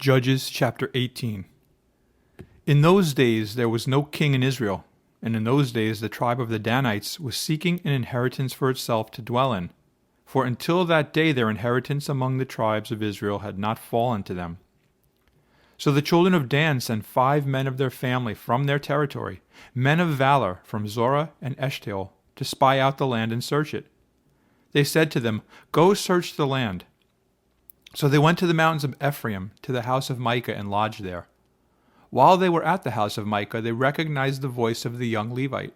Judges chapter 18. In those days there was no king in Israel, and in those days the tribe of the Danites was seeking an inheritance for itself to dwell in. For until that day their inheritance among the tribes of Israel had not fallen to them. So the children of Dan sent 5 men of their family from their territory, men of valor from Zorah and Eshtaol, to spy out the land and search it. They said to them, "Go search the land." So they went to the mountains of Ephraim, to the house of Micah, and lodged there. While they were at the house of Micah, they recognized the voice of the young Levite.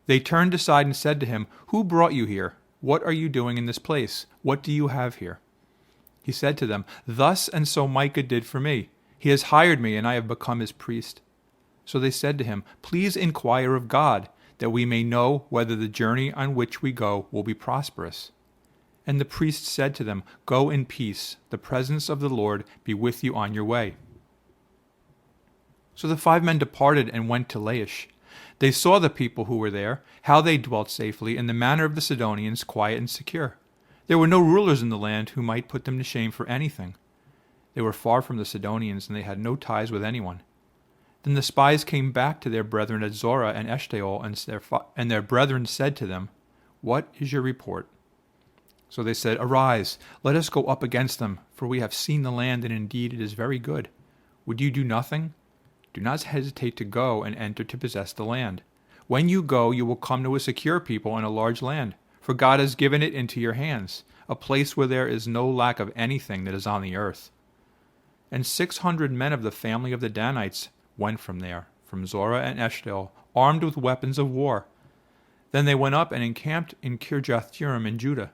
They turned aside and said to him, "Who brought you here? What are you doing in this place? What do you have here?" He said to them, "Thus and so Micah did for me. He has hired me, and I have become his priest." So they said to him, "Please inquire of God, that we may know whether the journey on which we go will be prosperous." And the priest said to them, "Go in peace. The presence of the Lord be with you on your way." So the 5 men departed and went to Laish. They saw the people who were there, how they dwelt safely, in the manner of the Sidonians, quiet and secure. There were no rulers in the land who might put them to shame for anything. They were far from the Sidonians, and they had no ties with anyone. Then the spies came back to their brethren at Zorah and Eshtaol, and their brethren said to them, "What is your report?" So they said, "Arise, let us go up against them, for we have seen the land, and indeed it is very good. Would you do nothing? Do not hesitate to go and enter to possess the land. When you go, you will come to a secure people and a large land, for God has given it into your hands, a place where there is no lack of anything that is on the earth." And 600 men of the family of the Danites went from there, from Zorah and Eshtaol, armed with weapons of war. Then they went up and encamped in Kirjath-jearim in Judah.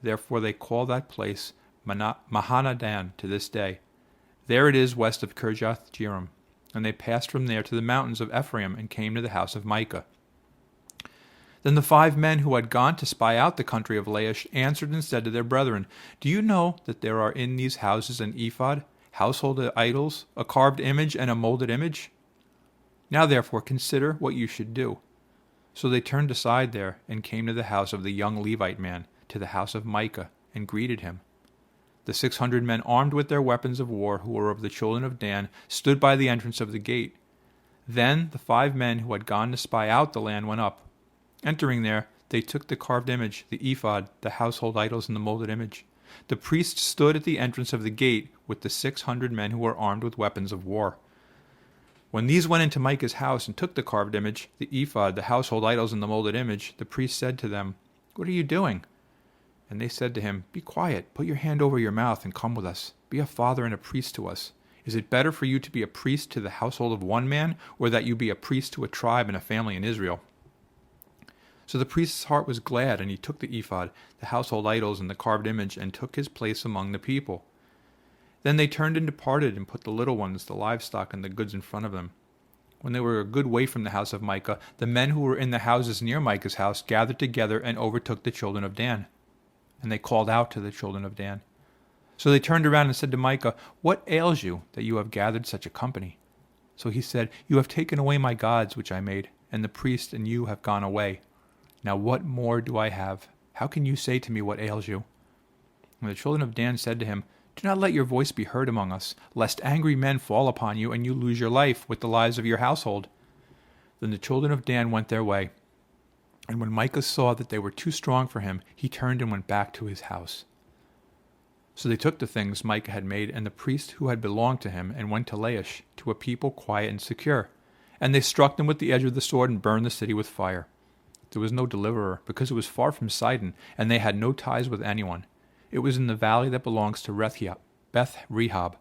Therefore they call that place Mahanadan to this day. There it is west of Kirjath-jearim. And they passed from there to the mountains of Ephraim and came to the house of Micah. Then the 5 men who had gone to spy out the country of Laish answered and said to their brethren, "Do you know that there are in these houses an ephod, household idols, a carved image, and a molded image? Now therefore consider what you should do." So they turned aside there and came to the house of the young Levite man, to the house of Micah, and greeted him. The 600 men armed with their weapons of war, who were of the children of Dan, stood by the entrance of the gate. Then the 5 men who had gone to spy out the land went up. Entering there, they took the carved image, the ephod, the household idols, and the molded image. The priest stood at the entrance of the gate with the 600 men who were armed with weapons of war. When these went into Micah's house and took the carved image, the ephod, the household idols, and the molded image, the priest said to them, "What are you doing?" And they said to him, "Be quiet, put your hand over your mouth, and come with us. Be a father and a priest to us. Is it better for you to be a priest to the household of one man, or that you be a priest to a tribe and a family in Israel?" So the priest's heart was glad, and he took the ephod, the household idols, and the carved image, and took his place among the people. Then they turned and departed, and put the little ones, the livestock, and the goods in front of them. When they were a good way from the house of Micah, the men who were in the houses near Micah's house gathered together and overtook the children of Dan. And they called out to the children of Dan. So they turned around and said to Micah, "What ails you, that you have gathered such a company?" So he said, "You have taken away my gods which I made, and the priest and you have gone away. Now what more do I have? How can you say to me, what ails you?" And the children of Dan said to him, "Do not let your voice be heard among us, lest angry men fall upon you, and you lose your life with the lives of your household." Then the children of Dan went their way. And when Micah saw that they were too strong for him, he turned and went back to his house. So they took the things Micah had made, and the priest who had belonged to him, and went to Laish, to a people quiet and secure. And they struck them with the edge of the sword, and burned the city with fire. There was no deliverer, because it was far from Sidon, and they had no ties with anyone. It was in the valley that belongs to Beth-rehob.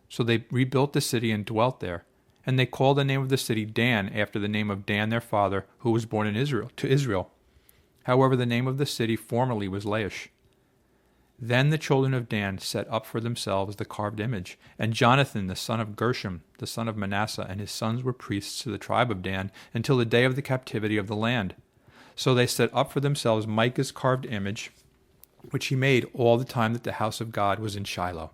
So they rebuilt the city and dwelt there. And they called the name of the city Dan, after the name of Dan their father, who was born in Israel. However, the name of the city formerly was Laish. Then the children of Dan set up for themselves the carved image, and Jonathan the son of Gershom, the son of Manasseh, and his sons were priests to the tribe of Dan, until the day of the captivity of the land. So they set up for themselves Micah's carved image, which he made all the time that the house of God was in Shiloh.